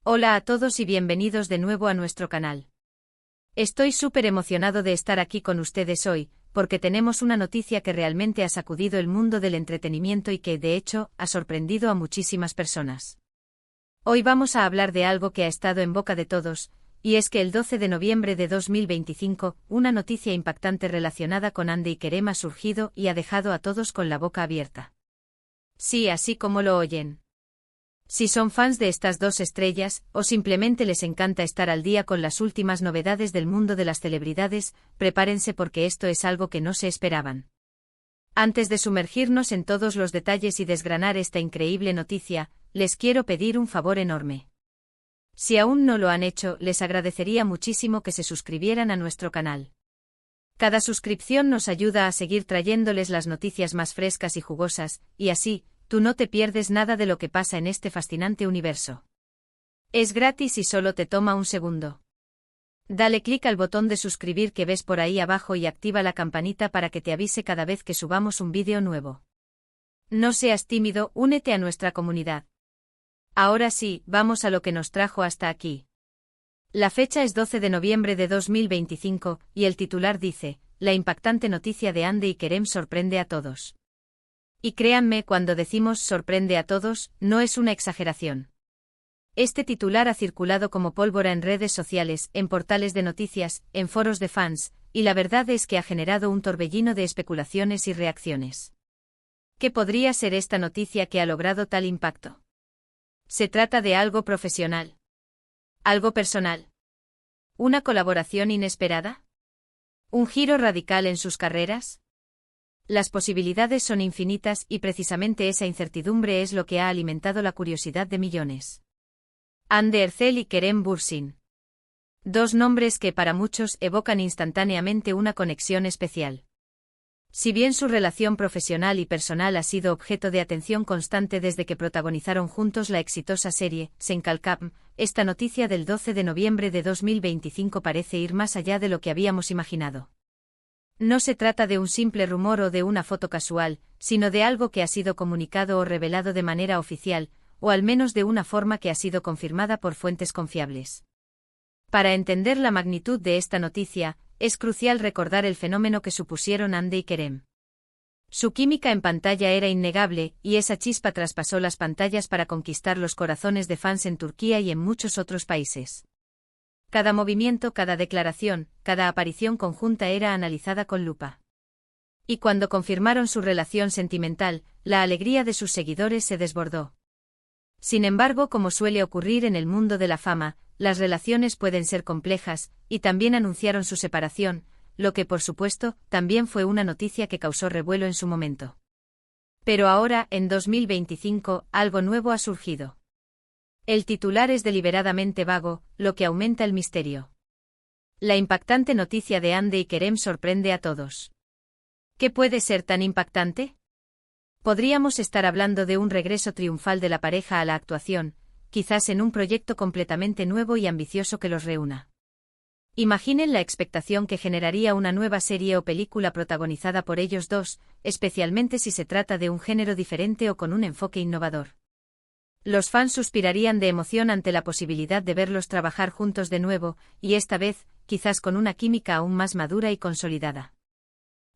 Hola a todos y bienvenidos de nuevo a nuestro canal. Estoy súper emocionado de estar aquí con ustedes hoy, porque tenemos una noticia que realmente ha sacudido el mundo del entretenimiento y que, de hecho, ha sorprendido a muchísimas personas. Hoy vamos a hablar de algo que ha estado en boca de todos, y es que el 12 de noviembre de 2025, una noticia impactante relacionada con Hande y Kerem ha surgido y ha dejado a todos con la boca abierta. Sí, así como lo oyen. Si son fans de estas dos estrellas, o simplemente les encanta estar al día con las últimas novedades del mundo de las celebridades, prepárense porque esto es algo que no se esperaban. Antes de sumergirnos en todos los detalles y desgranar esta increíble noticia, les quiero pedir un favor enorme. Si aún no lo han hecho, les agradecería muchísimo que se suscribieran a nuestro canal. Cada suscripción nos ayuda a seguir trayéndoles las noticias más frescas y jugosas, y así, tú no te pierdes nada de lo que pasa en este fascinante universo. Es gratis y solo te toma un segundo. Dale clic al botón de suscribir que ves por ahí abajo y activa la campanita para que te avise cada vez que subamos un vídeo nuevo. No seas tímido, únete a nuestra comunidad. Ahora sí, vamos a lo que nos trajo hasta aquí. La fecha es 12 de noviembre de 2025, y el titular dice, la impactante noticia de Hande y Kerem sorprende a todos. Y créanme, cuando decimos sorprende a todos, no es una exageración. Este titular ha circulado como pólvora en redes sociales, en portales de noticias, en foros de fans, y la verdad es que ha generado un torbellino de especulaciones y reacciones. ¿Qué podría ser esta noticia que ha logrado tal impacto? ¿Se trata de algo profesional? ¿Algo personal? ¿Una colaboración inesperada? ¿Un giro radical en sus carreras? Las posibilidades son infinitas y precisamente esa incertidumbre es lo que ha alimentado la curiosidad de millones. Hande Erçel y Kerem Bürsin. Dos nombres que para muchos evocan instantáneamente una conexión especial. Si bien su relación profesional y personal ha sido objeto de atención constante desde que protagonizaron juntos la exitosa serie Senkalkam, esta noticia del 12 de noviembre de 2025 parece ir más allá de lo que habíamos imaginado. No se trata de un simple rumor o de una foto casual, sino de algo que ha sido comunicado o revelado de manera oficial, o al menos de una forma que ha sido confirmada por fuentes confiables. Para entender la magnitud de esta noticia, es crucial recordar el fenómeno que supusieron Hande y Kerem. Su química en pantalla era innegable, y esa chispa traspasó las pantallas para conquistar los corazones de fans en Turquía y en muchos otros países. Cada movimiento, cada declaración, cada aparición conjunta era analizada con lupa. Y cuando confirmaron su relación sentimental, la alegría de sus seguidores se desbordó. Sin embargo, como suele ocurrir en el mundo de la fama, las relaciones pueden ser complejas, y también anunciaron su separación, lo que por supuesto, también fue una noticia que causó revuelo en su momento. Pero ahora, en 2025, algo nuevo ha surgido. El titular es deliberadamente vago, lo que aumenta el misterio. La impactante noticia de Hande y Kerem sorprende a todos. ¿Qué puede ser tan impactante? Podríamos estar hablando de un regreso triunfal de la pareja a la actuación, quizás en un proyecto completamente nuevo y ambicioso que los reúna. Imaginen la expectación que generaría una nueva serie o película protagonizada por ellos dos, especialmente si se trata de un género diferente o con un enfoque innovador. Los fans suspirarían de emoción ante la posibilidad de verlos trabajar juntos de nuevo, y esta vez, quizás con una química aún más madura y consolidada.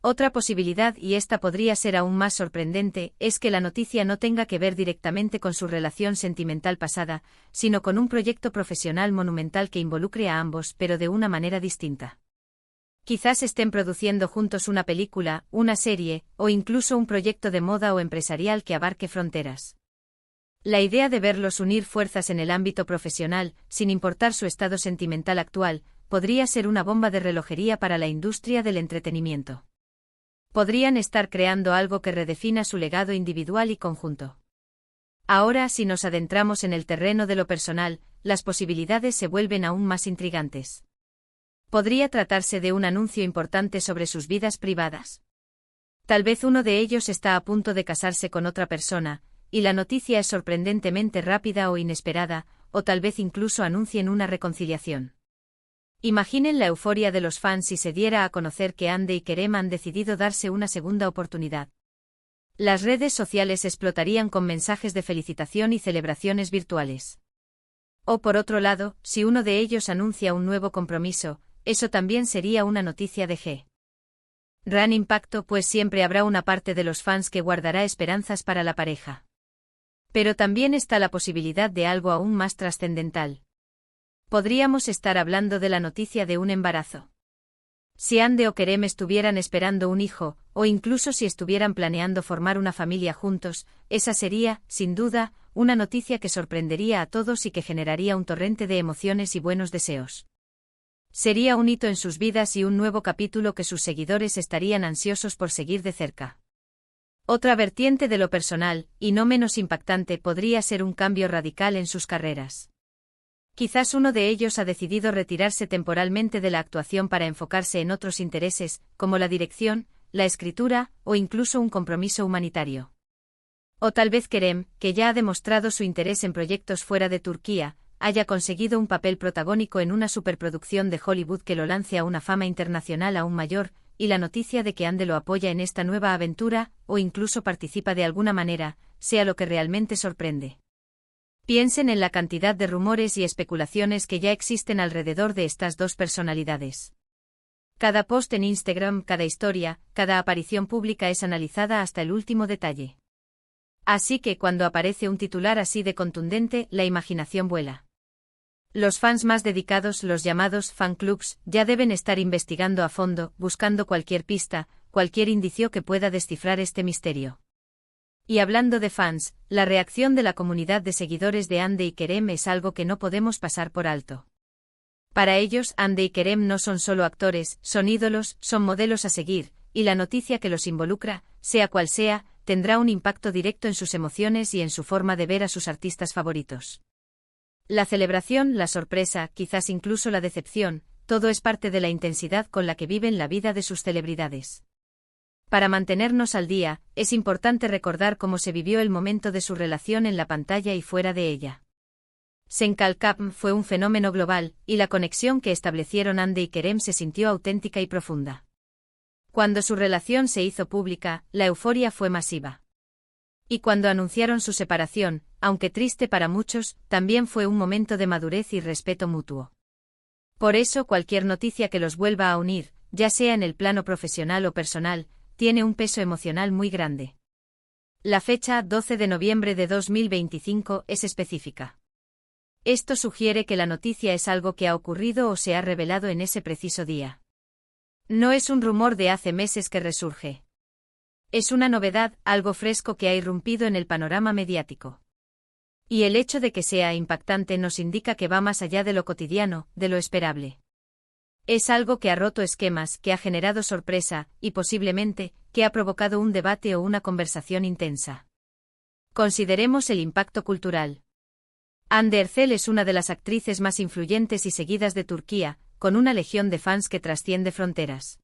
Otra posibilidad, y esta podría ser aún más sorprendente, es que la noticia no tenga que ver directamente con su relación sentimental pasada, sino con un proyecto profesional monumental que involucre a ambos, pero de una manera distinta. Quizás estén produciendo juntos una película, una serie, o incluso un proyecto de moda o empresarial que abarque fronteras. La idea de verlos unir fuerzas en el ámbito profesional, sin importar su estado sentimental actual, podría ser una bomba de relojería para la industria del entretenimiento. Podrían estar creando algo que redefina su legado individual y conjunto. Ahora, si nos adentramos en el terreno de lo personal, las posibilidades se vuelven aún más intrigantes. ¿Podría tratarse de un anuncio importante sobre sus vidas privadas? Tal vez uno de ellos está a punto de casarse con otra persona, y la noticia es sorprendentemente rápida o inesperada, o tal vez incluso anuncien una reconciliación. Imaginen la euforia de los fans si se diera a conocer que Hande y Kerem han decidido darse una segunda oportunidad. Las redes sociales explotarían con mensajes de felicitación y celebraciones virtuales. O por otro lado, si uno de ellos anuncia un nuevo compromiso, eso también sería una noticia de gran impacto, pues siempre habrá una parte de los fans que guardará esperanzas para la pareja. Pero también está la posibilidad de algo aún más trascendental. Podríamos estar hablando de la noticia de un embarazo. Si Ande o Kerem estuvieran esperando un hijo, o incluso si estuvieran planeando formar una familia juntos, esa sería, sin duda, una noticia que sorprendería a todos y que generaría un torrente de emociones y buenos deseos. Sería un hito en sus vidas y un nuevo capítulo que sus seguidores estarían ansiosos por seguir de cerca. Otra vertiente de lo personal, y no menos impactante, podría ser un cambio radical en sus carreras. Quizás uno de ellos ha decidido retirarse temporalmente de la actuación para enfocarse en otros intereses, como la dirección, la escritura, o incluso un compromiso humanitario. O tal vez Kerem, que ya ha demostrado su interés en proyectos fuera de Turquía, haya conseguido un papel protagónico en una superproducción de Hollywood que lo lance a una fama internacional aún mayor, y la noticia de que Ande lo apoya en esta nueva aventura, o incluso participa de alguna manera, sea lo que realmente sorprende. Piensen en la cantidad de rumores y especulaciones que ya existen alrededor de estas dos personalidades. Cada post en Instagram, cada historia, cada aparición pública es analizada hasta el último detalle. Así que cuando aparece un titular así de contundente, la imaginación vuela. Los fans más dedicados, los llamados fan clubs, ya deben estar investigando a fondo, buscando cualquier pista, cualquier indicio que pueda descifrar este misterio. Y hablando de fans, la reacción de la comunidad de seguidores de Ande y Kerem es algo que no podemos pasar por alto. Para ellos, Ande y Kerem no son solo actores, son ídolos, son modelos a seguir, y la noticia que los involucra, sea cual sea, tendrá un impacto directo en sus emociones y en su forma de ver a sus artistas favoritos. La celebración, la sorpresa, quizás incluso la decepción, todo es parte de la intensidad con la que viven la vida de sus celebridades. Para mantenernos al día, es importante recordar cómo se vivió el momento de su relación en la pantalla y fuera de ella. Senkalkapm fue un fenómeno global, y la conexión que establecieron Ande y Kerem se sintió auténtica y profunda. Cuando su relación se hizo pública, la euforia fue masiva. Y cuando anunciaron su separación, aunque triste para muchos, también fue un momento de madurez y respeto mutuo. Por eso cualquier noticia que los vuelva a unir, ya sea en el plano profesional o personal, tiene un peso emocional muy grande. La fecha, 12 de noviembre de 2025, es específica. Esto sugiere que la noticia es algo que ha ocurrido o se ha revelado en ese preciso día. No es un rumor de hace meses que resurge. Es una novedad, algo fresco que ha irrumpido en el panorama mediático. Y el hecho de que sea impactante nos indica que va más allá de lo cotidiano, de lo esperable. Es algo que ha roto esquemas, que ha generado sorpresa, y posiblemente, que ha provocado un debate o una conversación intensa. Consideremos el impacto cultural. Hande Erçel es una de las actrices más influyentes y seguidas de Turquía, con una legión de fans que trasciende fronteras.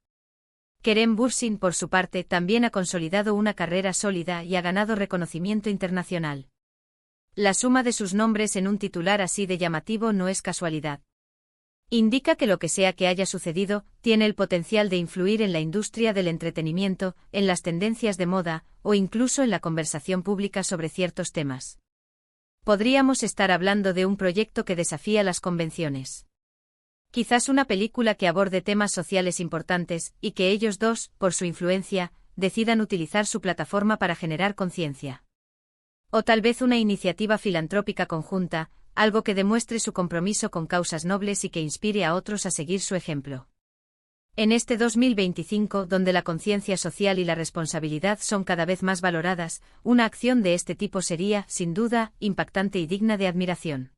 Kerem Bürsin, por su parte, también ha consolidado una carrera sólida y ha ganado reconocimiento internacional. La suma de sus nombres en un titular así de llamativo no es casualidad. Indica que lo que sea que haya sucedido, tiene el potencial de influir en la industria del entretenimiento, en las tendencias de moda, o incluso en la conversación pública sobre ciertos temas. Podríamos estar hablando de un proyecto que desafía las convenciones. Quizás una película que aborde temas sociales importantes, y que ellos dos, por su influencia, decidan utilizar su plataforma para generar conciencia. O tal vez una iniciativa filantrópica conjunta, algo que demuestre su compromiso con causas nobles y que inspire a otros a seguir su ejemplo. En este 2025, donde la conciencia social y la responsabilidad son cada vez más valoradas, una acción de este tipo sería, sin duda, impactante y digna de admiración.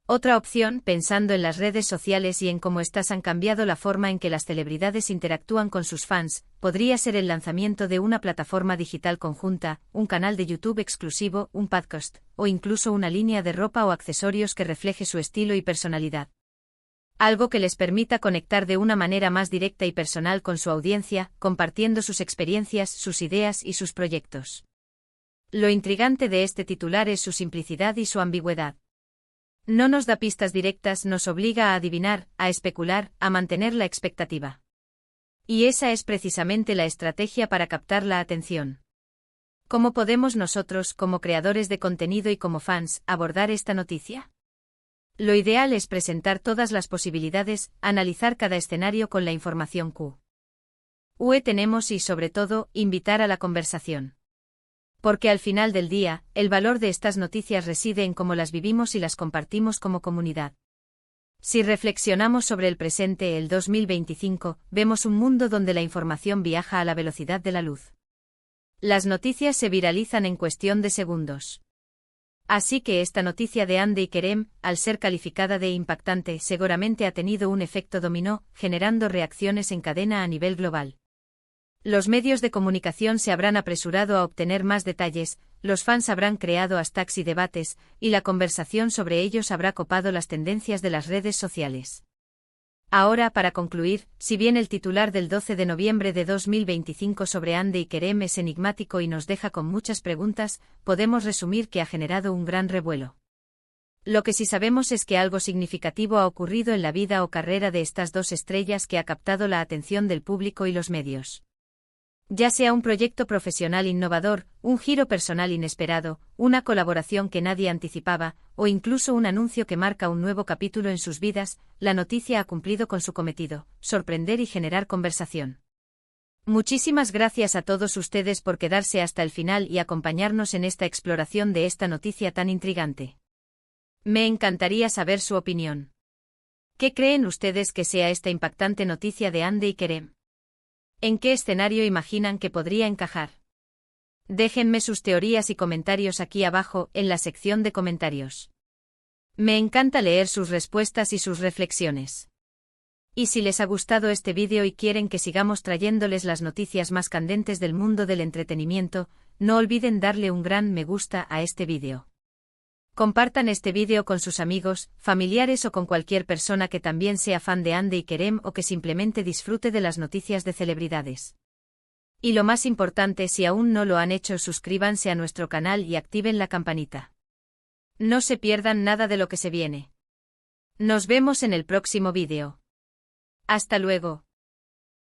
Otra opción, pensando en las redes sociales y en cómo éstas han cambiado la forma en que las celebridades interactúan con sus fans, podría ser el lanzamiento de una plataforma digital conjunta, un canal de YouTube exclusivo, un podcast, o incluso una línea de ropa o accesorios que refleje su estilo y personalidad. Algo que les permita conectar de una manera más directa y personal con su audiencia, compartiendo sus experiencias, sus ideas y sus proyectos. Lo intrigante de este titular es su simplicidad y su ambigüedad. No nos da pistas directas, nos obliga a adivinar, a especular, a mantener la expectativa. Y esa es precisamente la estrategia para captar la atención. ¿Cómo podemos nosotros, como creadores de contenido y como fans, abordar esta noticia? Lo ideal es presentar todas las posibilidades, analizar cada escenario con la información que tenemos y, sobre todo, invitar a la conversación. Porque al final del día, el valor de estas noticias reside en cómo las vivimos y las compartimos como comunidad. Si reflexionamos sobre el presente, el 2025, vemos un mundo donde la información viaja a la velocidad de la luz. Las noticias se viralizan en cuestión de segundos. Así que esta noticia de Hande y Kerem, al ser calificada de impactante, seguramente ha tenido un efecto dominó, generando reacciones en cadena a nivel global. Los medios de comunicación se habrán apresurado a obtener más detalles, los fans habrán creado hashtags y debates, y la conversación sobre ellos habrá copado las tendencias de las redes sociales. Ahora, para concluir, si bien el titular del 12 de noviembre de 2025 sobre Hande y Kerem es enigmático y nos deja con muchas preguntas, podemos resumir que ha generado un gran revuelo. Lo que sí sabemos es que algo significativo ha ocurrido en la vida o carrera de estas dos estrellas que ha captado la atención del público y los medios. Ya sea un proyecto profesional innovador, un giro personal inesperado, una colaboración que nadie anticipaba, o incluso un anuncio que marca un nuevo capítulo en sus vidas, la noticia ha cumplido con su cometido, sorprender y generar conversación. Muchísimas gracias a todos ustedes por quedarse hasta el final y acompañarnos en esta exploración de esta noticia tan intrigante. Me encantaría saber su opinión. ¿Qué creen ustedes que sea esta impactante noticia de Hande y Kerem? ¿En qué escenario imaginan que podría encajar? Déjenme sus teorías y comentarios aquí abajo, en la sección de comentarios. Me encanta leer sus respuestas y sus reflexiones. Y si les ha gustado este vídeo y quieren que sigamos trayéndoles las noticias más candentes del mundo del entretenimiento, no olviden darle un gran me gusta a este vídeo. Compartan este vídeo con sus amigos, familiares o con cualquier persona que también sea fan de Hande y Kerem o que simplemente disfrute de las noticias de celebridades. Y lo más importante, si aún no lo han hecho, suscríbanse a nuestro canal y activen la campanita. No se pierdan nada de lo que se viene. Nos vemos en el próximo vídeo. Hasta luego.